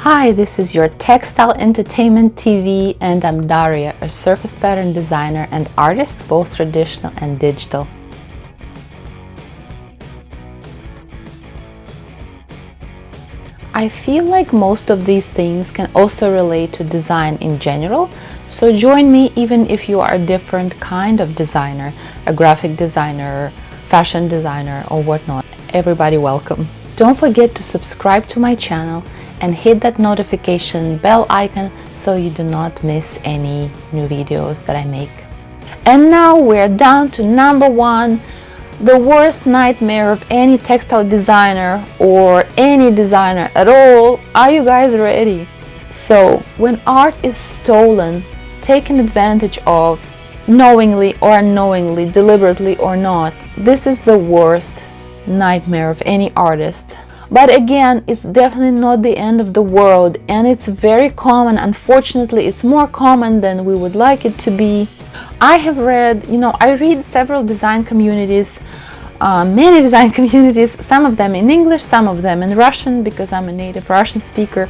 Hi, this is your Textile Entertainment TV and I'm Darya, a surface pattern designer and artist, both traditional and digital. I feel like most of these things can also relate to design in general, so join me even if you are a different kind of designer, a graphic designer, fashion designer or whatnot. Everybody welcome. Don't forget to subscribe to my channel and hit that notification bell icon so you do not miss any new videos that I make. And now we're down to number one, the worst nightmare of any textile designer or any designer at all. Are you guys ready? So when art is stolen, taken advantage of, knowingly or unknowingly, deliberately or not, this is the worst nightmare of any artist. But again, it's definitely not the end of the world, and it's very common. Unfortunately, it's more common than we would like it to be. I have read, I read several design communities, many design communities, some of them in English, some of them in Russian, because I'm a native Russian speaker.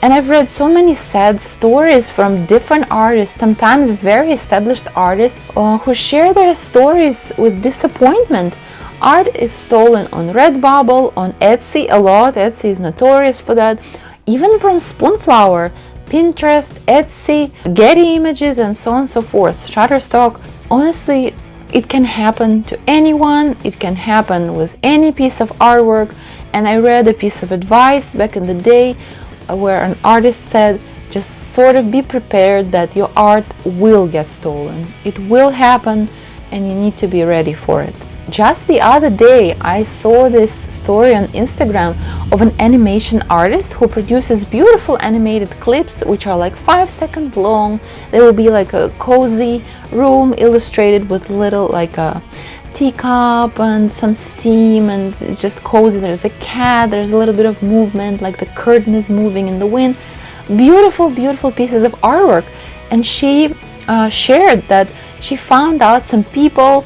And I've read so many sad stories from different artists, sometimes very established artists, who share their stories with disappointment. Art is stolen on Redbubble, on Etsy a lot. Etsy is notorious for that. Even from Spoonflower, Pinterest, Etsy, Getty Images, and so on and so forth. Shutterstock. Honestly, it can happen to anyone. It can happen with any piece of artwork. And I read a piece of advice back in the day where an artist said, just sort of be prepared that your art will get stolen. It will happen and you need to be ready for it. Just the other day, I saw this story on Instagram of an animation artist who produces beautiful animated clips which are like 5 seconds long. They will be like a cozy room illustrated with little like a teacup and some steam, and it's just cozy. There's a cat, there's a little bit of movement, like the curtain is moving in the wind. Beautiful, beautiful pieces of artwork. And she shared that she found out some people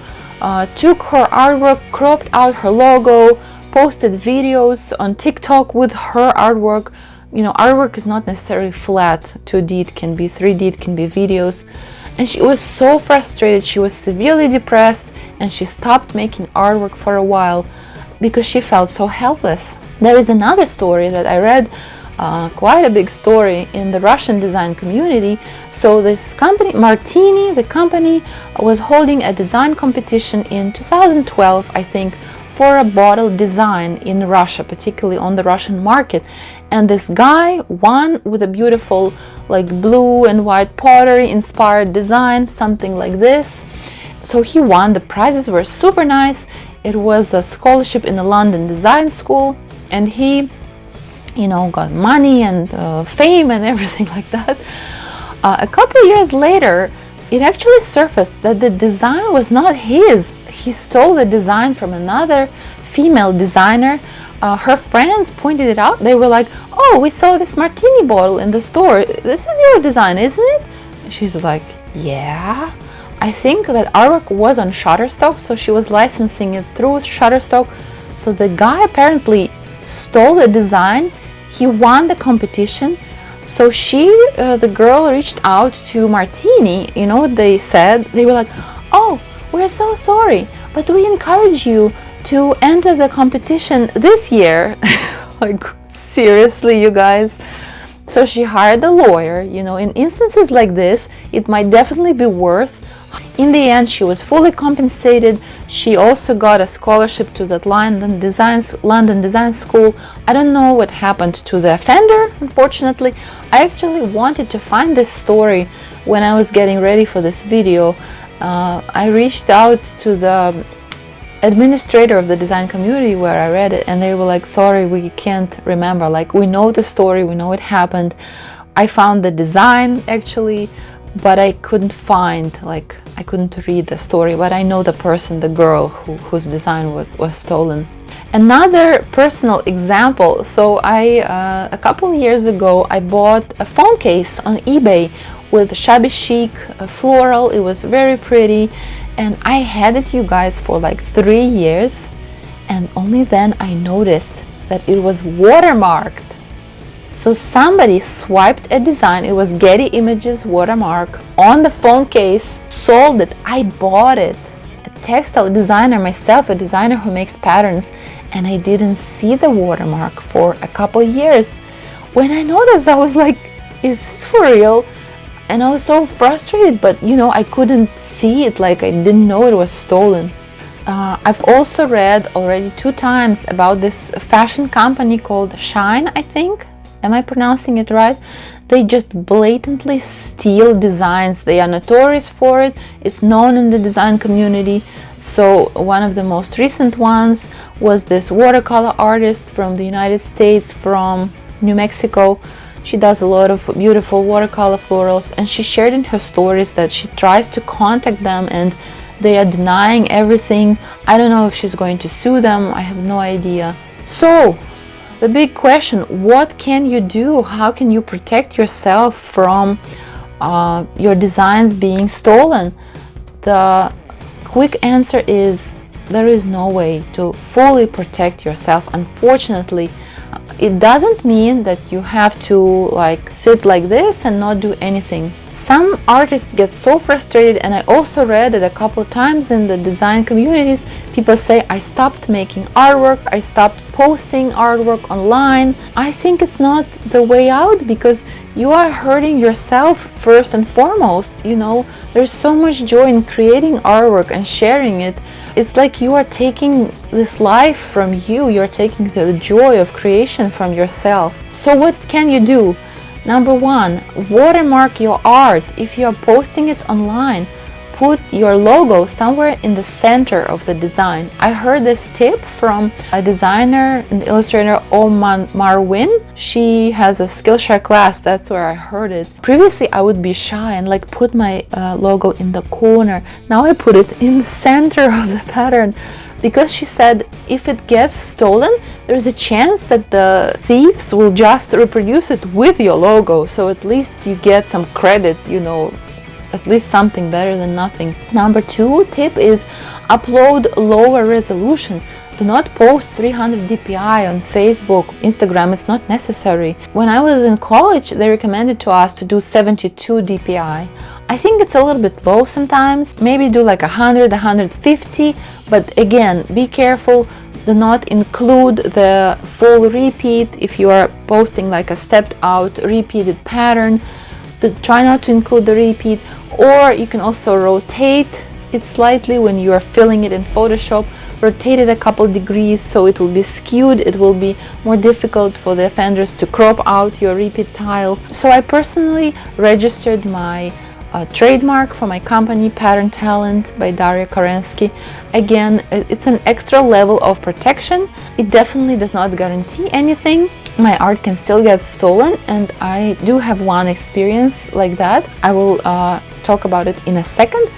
took her artwork, cropped out her logo, posted videos on TikTok with her artwork. Artwork is not necessarily flat. 2D, it can be 3D, it can be videos. And she was so frustrated, she was severely depressed, and she stopped making artwork for a while because she felt so helpless. There is another story that I read, quite a big story in the Russian design community. So this company, Martini, the company was holding a design competition in 2012, I think, for a bottle design in Russia, particularly on the Russian market. And this guy won with a beautiful like blue and white pottery inspired design, something like this. So he won. The prizes were super nice. It was a scholarship in the London Design School, and he, got money and fame and everything like that. A couple of years later, it actually surfaced that the design was not his. He stole the design from another female designer. Her friends pointed it out. They were like, "Oh, we saw this martini bottle in the store. This is your design, isn't it?" She's like, "Yeah." I think that artwork was on Shutterstock, so she was licensing it through Shutterstock. So the guy apparently stole the design. He won the competition. So the girl reached out to Martini. You know what they said? They were like, "Oh, we're so sorry, but we encourage you to enter the competition this year." Like, seriously, you guys? So she hired a lawyer. In instances like this, it might definitely be worth. In the end, she was fully compensated. She also got a scholarship to that London Design School. I don't know what happened to the offender, unfortunately. I actually wanted to find this story when I was getting ready for this video. I reached out to the administrator of the design community where I read it, and they were like, "Sorry, we can't remember. Like, we know the story, we know it happened." I found the design actually, but I couldn't read the story. But I know the person, the girl whose design was stolen. Another personal example. So a couple of years ago, I bought a phone case on eBay with shabby chic floral. It was very pretty, and I had it, you guys, for like 3 years, and only then I noticed that it was watermarked. So somebody swiped a design, it was Getty Images watermark on the phone case, sold it. I bought it. A textile designer myself, a designer who makes patterns, and I didn't see the watermark for a couple years. When I noticed, I was like, is this for real? And I was so frustrated, but I couldn't see it, like I didn't know it was stolen. I've also read already 2 times about this fashion company called Shine, I think. Am I pronouncing it right? They just blatantly steal designs. They are notorious for it. It's known in the design community. So one of the most recent ones was this watercolor artist from the United States, from New Mexico. She does a lot of beautiful watercolor florals, and she shared in her stories that she tries to contact them and they are denying everything. I don't know if she's going to sue them. I have no idea. So the big question, what can you do? How can you protect yourself from your designs being stolen? The quick answer is there is no way to fully protect yourself, unfortunately. It doesn't mean that you have to sit like this and not do anything. Some artists get so frustrated, and I also read it a couple times in the design communities. People say, I stopped making artwork, I stopped posting artwork online. I think it's not the way out, because you are hurting yourself first and foremost. There's so much joy in creating artwork and sharing it. It's like you are taking this life from you. You're taking the joy of creation from yourself. So what can you do? Number 1, watermark your art. If you are posting it online, put your logo somewhere in the center of the design. I heard this tip from a designer and illustrator, Marwin. She has a Skillshare class, that's where I heard it. Previously I would be shy and put my logo in the corner. Now I put it in the center of the pattern, because she said if it gets stolen, there's a chance that the thieves will just reproduce it with your logo. So at least you get some credit, at least something better than nothing. Number 2 tip is upload lower resolution. Do not post 300 dpi on Facebook, Instagram. It's not necessary. When I was in college, they recommended to us to do 72 dpi. I think it's a little bit low sometimes. Maybe do 100, 150, but again, be careful. Do not include the full repeat. If you are posting a stepped out repeated pattern, try not to include the repeat. Or you can also rotate it slightly when you are filling it in Photoshop. Rotate it a couple degrees so it will be skewed. It will be more difficult for the offenders to crop out your repeat tile. So I personally registered my trademark for my company, Pattern Talent by Darya, Karenski. Again, it's an extra level of protection. It definitely does not guarantee anything. My art can still get stolen, and I do have one experience like that. I will talk about it in a second.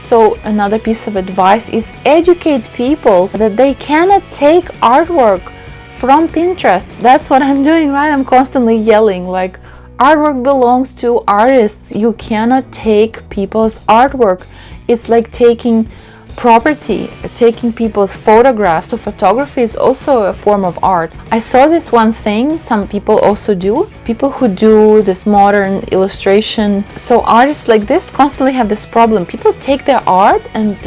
So another piece of advice is educate people that they cannot take artwork from Pinterest. That's what I'm doing, right? I'm constantly yelling artwork belongs to artists. You cannot take people's artwork. It's like taking property, taking people's photographs. So photography is also a form of art. I saw this one thing some people also do. People who do this modern illustration. So artists like this constantly have this problem. People take their art and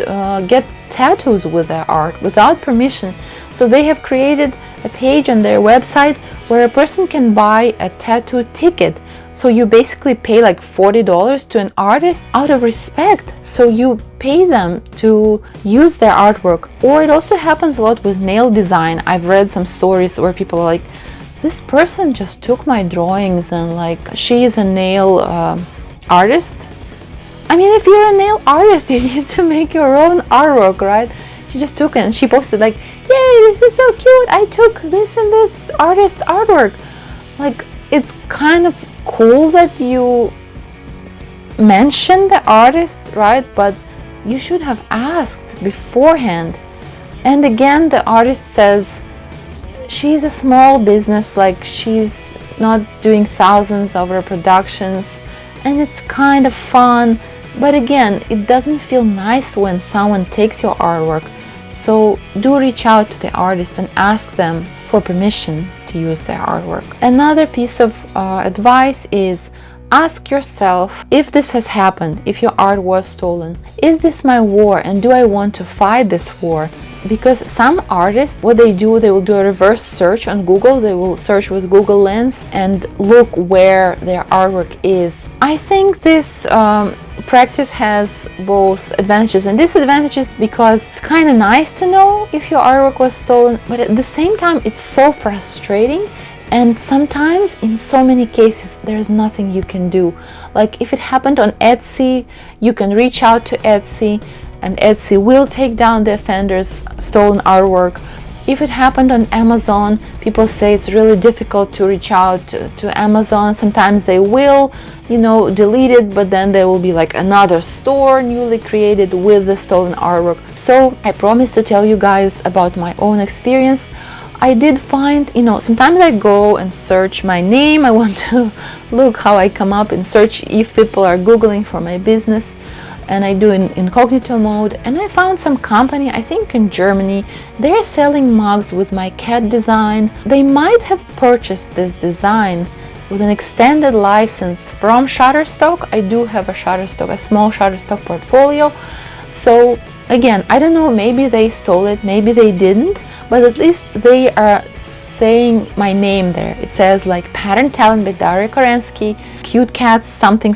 get tattoos with their art without permission. So they have created a page on their website where a person can buy a tattoo ticket. So you basically pay $40 to an artist out of respect. So you pay them to use their artwork. Or it also happens a lot with nail design. I've read some stories where people are like, this person just took my drawings and she is a nail artist. I mean, if you're a nail artist, you need to make your own artwork, right? She just took it and she posted yay, this is so cute, I took this and this artist's artwork. It's kind of cool that you mention the artist, right? But you should have asked beforehand. And again, the artist says she's a small business, she's not doing thousands of reproductions, and it's kind of fun. But again, it doesn't feel nice when someone takes your artwork. So do reach out to the artist and ask them for permission to use their artwork. Another piece of advice is ask yourself if this has happened, if your art was stolen. Is this my war and do I want to fight this war? Because some artists, what they do, they will do a reverse search on Google. They will search with Google Lens and look where their artwork is. I think this practice has both advantages and disadvantages, because it's kind of nice to know if your artwork was stolen, but at the same time it's so frustrating. And sometimes, in so many cases, there's nothing you can do. Like if it happened on Etsy, you can reach out to Etsy and Etsy will take down the offender's stolen artwork. If it happened on Amazon, people say it's really difficult to reach out to Amazon. Sometimes they will, delete it, but then there will be like another store newly created with the stolen artwork. So I promise to tell you guys about my own experience. I did find, sometimes I go and search my name. I want to look how I come up and search if people are Googling for my business. And I do in incognito mode. And I found some company, I think in Germany, they're selling mugs with my cat design. They might have purchased this design with an extended license from Shutterstock. I do have a small Shutterstock portfolio. So again, I don't know, maybe they stole it, maybe they didn't. But at least they are saying my name there. It says like Pattern Talent by Darya Karenski, cute cats, something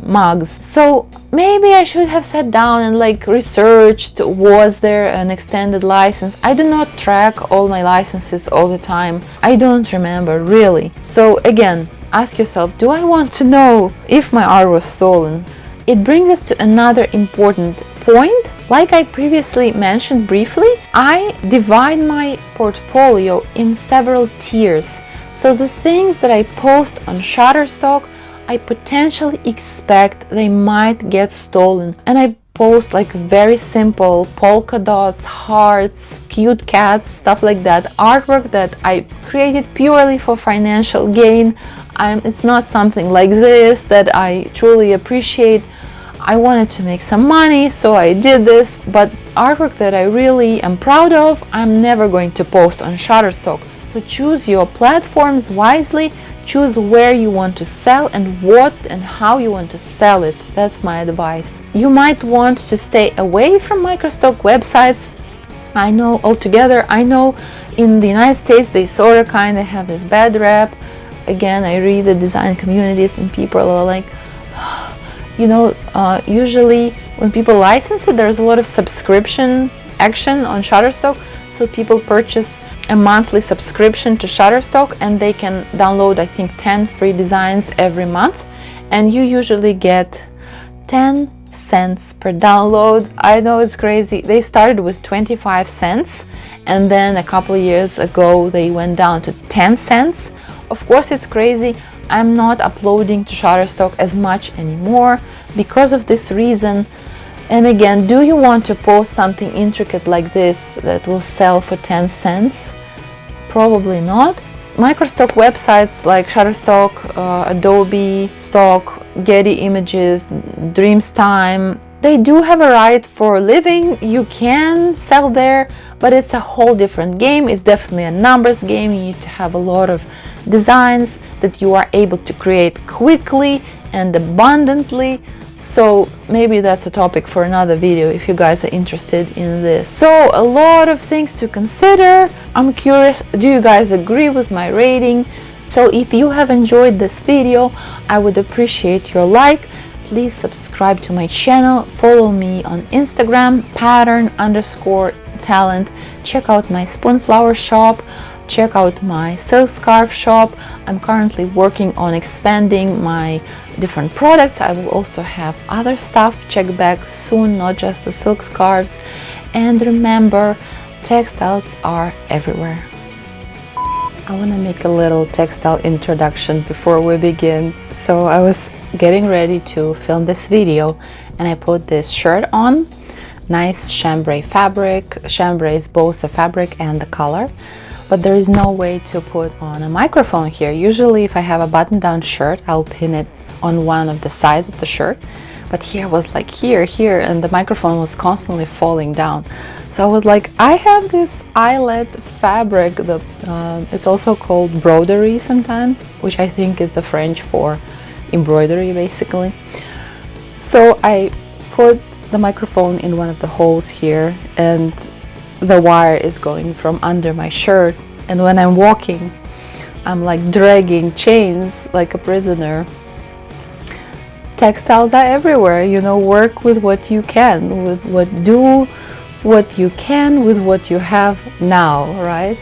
mugs. So maybe I should have sat down and researched, was there an extended license? I do not track all my licenses all the time. I don't remember really. So again, ask yourself, do I want to know if my art was stolen? It brings us to another important point. Like I previously mentioned briefly, I divide my portfolio in several tiers. So the things that I post on Shutterstock, I potentially expect they might get stolen. And I post very simple polka dots, hearts, cute cats, stuff like that. Artwork that I created purely for financial gain. It's not something like this that I truly appreciate. I wanted to make some money, so I did this, but artwork that I really am proud of, I'm never going to post on Shutterstock. So choose your platforms wisely, choose where you want to sell and what and how you want to sell it. That's my advice. You might want to stay away from microstock websites. I know altogether, in the United States they sort of kind of have this bad rep. Again, I read the design communities and people are like, usually when people license it, there's a lot of subscription action on Shutterstock. So people purchase a monthly subscription to Shutterstock and they can download, I think, 10 free designs every month. And you usually get 10 cents per download. I know it's crazy. They started with 25 cents and then a couple of years ago they went down to 10 cents. Of course, it's crazy. I'm not uploading to Shutterstock as much anymore because of this reason. And again, do you want to post something intricate like this that will sell for 10 cents? Probably not. Microstock websites like Shutterstock, Adobe Stock, Getty Images, Dreamstime, they do have a right for living. You can sell there, but it's a whole different game. It's definitely a numbers game. You need to have a lot of designs that you are able to create quickly and abundantly. So maybe that's a topic for another video if you guys are interested in this. So a lot of things to consider. I'm curious, do you guys agree with my rating? So if you have enjoyed this video, I would appreciate your like. Please subscribe to my channel, follow me on Instagram, pattern_talent. Check out my spoonflower shop, check out my silk scarf shop. I'm currently working on expanding my different products. I will also have other stuff. Check back soon, not just the silk scarves. And remember, textiles are everywhere. I want to make a little textile introduction before we begin. So I was getting ready to film this video and I put this shirt on. Nice chambray fabric. Chambray is both the fabric and the color, but there is no way to put on a microphone here. Usually if I have a button-down shirt, I'll pin it on one of the sides of the shirt, but here was like here, and the microphone was constantly falling down. So I was like, I have this eyelet fabric that it's also called broderie sometimes, which I think is the French for embroidery basically. So I put the microphone in one of the holes here, and the wire is going from under my shirt, and when I'm walking I'm like dragging chains like a prisoner. Textiles are everywhere, you know, work with what you can, do what you can with what you have now, right?